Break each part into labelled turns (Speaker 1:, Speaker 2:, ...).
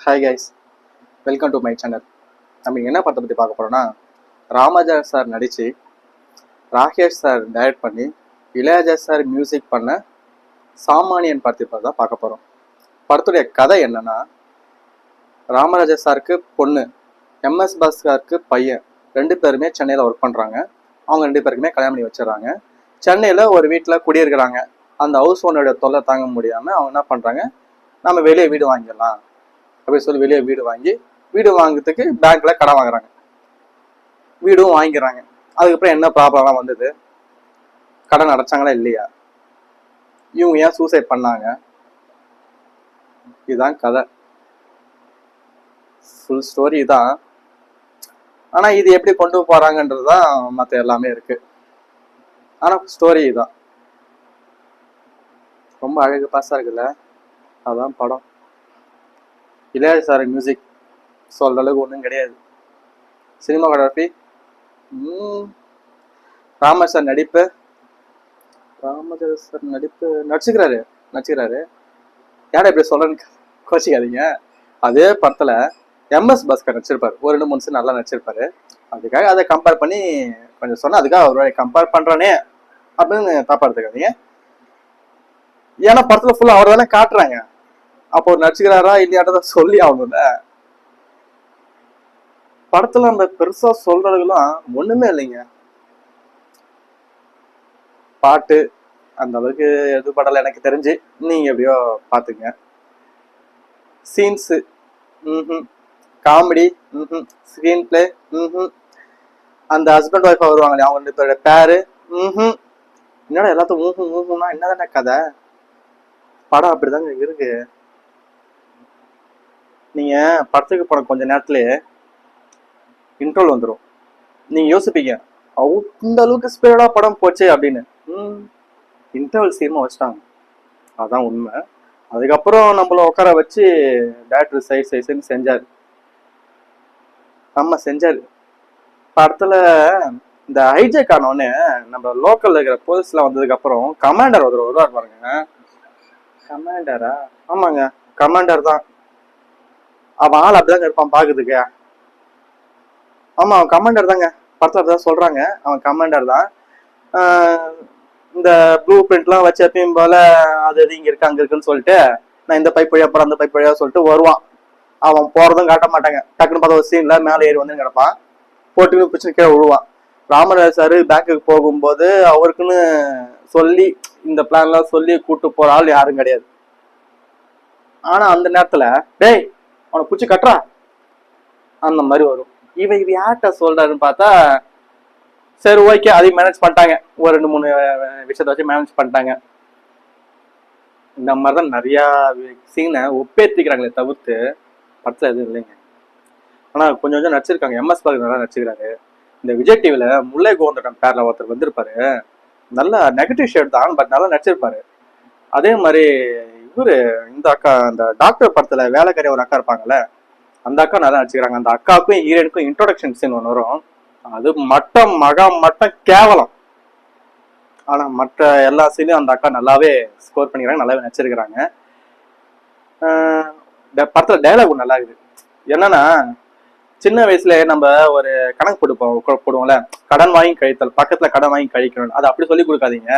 Speaker 1: Hi guys, welcome to my channel. நம்ம என்ன படத்தை பற்றி பார்க்க போகிறோம்னா, ராமராஜா சார் நடித்து ராகேஷ் சார் டைரக்ட் பண்ணி இளையராஜா சார் மியூசிக் பண்ண சாமானியன் படத்தை தான் பார்க்க போகிறோம். படத்துடைய கதை என்னன்னா, ராமராஜா சாருக்கு பொண்ணு, எம்எஸ் பாஸ்கருக்கு பையன், ரெண்டு பேருமே சென்னையில் ஒர்க் பண்ணுறாங்க. அவங்க ரெண்டு பேருக்குமே கல்யாணம் பண்ணி வச்சிடறாங்க. சென்னையில் ஒரு வீட்டில் குடியிருக்கிறாங்க. அந்த ஹவுஸ் ஓனருடைய தொல்லை தாங்க முடியாமல் அவங்க என்ன பண்ணுறாங்க, நம்ம வெளியே வீடு வாங்கிடலாம் அப்படின்னு சொல்லி வெளியே வீடு வாங்குறதுக்கு பேங்க்ல கடன் வாங்குறாங்க. வீடும் வாங்கிக்கிறாங்க. அதுக்கப்புறம் என்ன ப்ராப்ளம்லாம் வந்தது, கடன் அடைச்சாங்களா இல்லையா, இவங்க ஏன் சூசைட் பண்ணாங்க, இதுதான் கதை. ஃபுல் ஸ்டோரி தான். ஆனா இது எப்படி கொண்டு போறாங்கன்றதுதான் மற்ற எல்லாமே இருக்கு. ஆனா ஸ்டோரி தான் ரொம்ப அழகு பாசா இருக்குல்ல, அதான் படம். இளையராஜா சார் மியூசிக் சொல்ற அளவுக்கு ஒன்றும் கிடையாது. சினிமாகிராஃபி, ராமராஜா சார் நடிப்பு, நடிச்சுக்கிறாரு. யாரை இப்படி சொல்றேன்னு கோச்சிக்காதீங்க. அதே படத்துல எம்எஸ் பாஸ்கர் நடிச்சிருப்பாரு, ஒரு 2-3 சீன் நல்லா நடிச்சிருப்பாரு. அதுக்காக அதை கம்பேர் பண்ணி கொஞ்சம் சொன்னா, அதுக்காக ஒரு கம்பேர் பண்றானே அப்படின்னு தப்பா எடுத்துக்காதீங்க. ஏன்னா படத்துல ஃபுல்லா அவர் தானே காட்டுறாங்க. அப்போ நடிச்சுக்கிறாரா இல்லையாட்டதான் சொல்லி ஆகணும்ல. படத்துல நம்ம பெருசா சொல்றதுக்கெல்லாம் ஒண்ணுமே இல்லைங்க. பாட்டு அந்த அளவுக்கு எது படல எனக்கு தெரிஞ்சு, நீங்க எப்படியோ பாத்துங்க. சீன்ஸ் காமெடி, ஸ்கிரீன் பிளே, அந்த ஹஸ்பண்ட் ஒய்ஃபா வருவாங்களே அவங்க 2 பேரோட பேரு, என்னடா எல்லாத்தையும் ஊஹுனா என்னதானே கதை. படம் அப்படிதாங்க இருக்கு. நீங்க படத்துக்கு போன கொஞ்ச நேரத்திலேயே இன்ட்ரோல் வந்துடும். நீங்க யோசிப்பீங்க, இந்த அளவுக்கு ஸ்பீடா படம் போச்சு அப்படின்னு. இன்டர்வல் சீமா வச்சுட்டாங்க, அதான் உண்மை. அதுக்கப்புறம் நம்மள உட்கார வச்சு டேரக்டர் சைஸ்ன்னு செஞ்சாரு. படத்துல இந்த ஹைஜெக் ஆனோடனே நம்ம லோக்கல்ல இருக்கிற போலீஸ் எல்லாம் வந்ததுக்கு அப்புறம் கமாண்டர் வருவார் பாருங்க. கமாண்டரா? ஆமாங்க, கமாண்டர் தான். அவன் ஆள் அப்படிதாங்க இருப்பான் பாக்குறதுக்கு. ஆமா, அவன் கமாண்டர் தாங்க. படத்துல அப்படிதான் சொல்றாங்க, அவன் கமாண்டர் தான். இந்த ப்ளூ பிரிண்ட்லாம் வச்சு எப்பயும் போல அது இங்க இருக்கு அங்க இருக்குன்னு சொல்லிட்டு, நான் இந்த பைப் வழியா போறேன் அந்த பைப் வழியா சொல்லிட்டு வருவான். அவன் போறதும் காட்ட மாட்டாங்க. டக்குன்னு பார்த்தா ஒரு சீன்ல மேலே ஏறி வந்து கிடப்பான், போட்டுன்னு பிடிச்சு கீழே விழுவான். ராமராஜ் சாரு பேங்க்குக்கு போகும்போது அவருக்குன்னு சொல்லி இந்த பிளான்லாம் சொல்லி கூட்டு போற ஆள் யாரும் கிடையாது. ஆனா அந்த நேரத்துல டேய் அவனை பிடிச்சி கட்டுறா அந்த மாதிரி வரும். இவ யார்கிட்ட சொல்றாருன்னு பார்த்தா, சரி ஓகே அதையும் மேனேஜ் பண்ணிட்டாங்க. ஒரு 2-3 விஷயத்த வச்சு மேனேஜ் பண்ணிட்டாங்க. இந்த மாதிரிதான் நிறைய சீனை ஒப்பேத்திக்கிறாங்களே தவிர்த்து படத்துல எதுவும் இல்லைங்க. ஆனா கொஞ்சம் நடிச்சிருக்காங்க. எம்எஸ் பாஸ்கர் நல்லா நடிச்சிருக்காரு. இந்த விஜய் டிவில முல்லை கோவந்தடம் பேர்ல ஒருத்தர் வந்திருப்பாரு, நல்லா நெகட்டிவ் ஷேட் தான், பட் நல்லா நடிச்சிருப்பாரு. அதே மாதிரி இவரு இந்த அக்கா, அந்த டாக்டர் படத்துல வேலைக்காரி ஒரு அக்கா இருப்பாங்கல்ல, அந்த அக்கா நல்லா நடிச்சுக்கிறாங்க. அந்த அக்காவுக்கும் ஹீரோனுக்கும் இன்ட்ரோடக்ஷன் சீன் ஒன்று வரும், அது மட்டம் கேவலம். ஆனா மற்ற எல்லா சீனையும் அந்த அக்கா நல்லாவே ஸ்கோர் பண்ணிக்கிறாங்க, நல்லாவே நடிச்சிருக்கிறாங்க. படத்துல டைலாக் ஒன்று நல்லா இருக்குது. என்னன்னா, சின்ன வயசுல நம்ம ஒரு கணக்கு போடுவோம்ல, கடன் வாங்கி கழித்தல், பக்கத்துல கடன் வாங்கி கழிக்கணும். அதை அப்படி சொல்லி கொடுக்காதீங்க,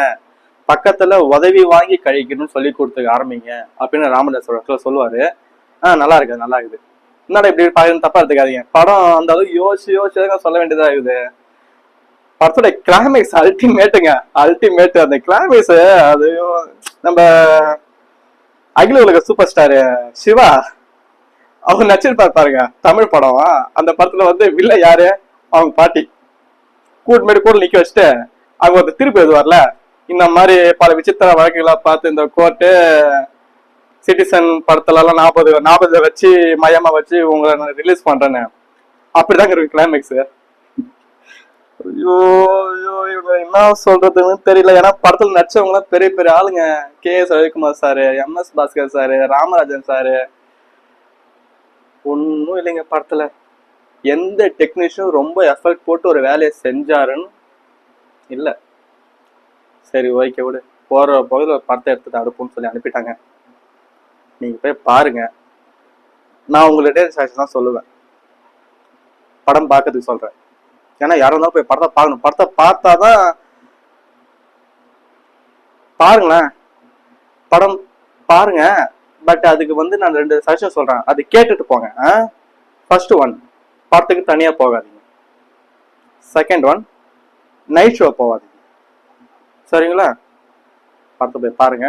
Speaker 1: பக்கத்துல உதவி வாங்கி கழிக்கணும்னு சொல்லி கொடுத்துக்க ஆரம்பிங்க அப்படின்னு ராமதாஸ் சொல்லுவாரு. நல்லா இருக்குது. என்னடா இப்படி பாக்குறது தப்பா எடுத்துக்காதீங்க. படம் அந்த அளவுக்கு யோசிச்சு சொல்ல வேண்டியதா இருக்குது. படத்தோட கிளைமேக்ஸ் அல்டிமேட். அந்த கிளைமேக்ஸ் அது நம்ம அகில உலக சூப்பர் ஸ்டார் சிவா அவங்க நடிச்சிருப்பாரு பாருங்க, தமிழ் படம். அந்த படத்துல வந்து வில்ல யாரு, அவங்க பாட்டி கூட நிக்க வச்சுட்டு அவங்க ஒரு திருப்பி எழுதுவார்ல, இந்த மாதிரி பல விசித்திர வழக்குகளா பார்த்து இந்த கோர்ட்டு சிட்டிசன் படத்துல எல்லாம் 40 வச்சு மையமா வச்சு உங்களை ரிலீஸ் பண்றேன்னு, அப்படிதாங்க இருக்கு கிளைமேக்ஸ். ஐயோ இவங்க என்ன சொல்றதுன்னு தெரியல. ஏன்னா படத்துல நடிச்சவங்க எல்லாம் பெரிய பெரிய ஆளுங்க. K S. Ravikumar sir, M S Bhaskar sir, Ramarajan sir. ஒன்னும் இல்லைங்க படத்துல. எந்த டெக்னீஷியனும் ரொம்ப எஃபர்ட் போட்டு ஒரு வேலையை செஞ்சாருன்னு இல்ல. சரி ஓகே விடு, போற பகுதியில் ஒரு படத்தை எடுத்துட்டு அடுப்புன்னு சொல்லி அனுப்பிட்டாங்க. நீங்க போய் பாருங்க. நான் உங்கள்கிட்ட சஜஷன் தான் சொல்லுவேன், படம் பார்க்கறதுக்கு சொல்றேன். ஏன்னா யாரும் இருந்தாலும் போய் படத்தை பார்க்கணும். படத்தை பார்த்தாதான், பாருங்களேன், படம் பாருங்க. பட் அதுக்கு வந்து நான் 2 சஜஷன் சொல்றேன், அது கேட்டுட்டு போங்க. ஃபர்ஸ்ட் ஒன், படத்துக்கு தனியா போகாதீங்க. செகண்ட் ஒன், நைட் ஷோ போகாதீங்க. சரிங்களா? படத்தை போய் பாருங்க.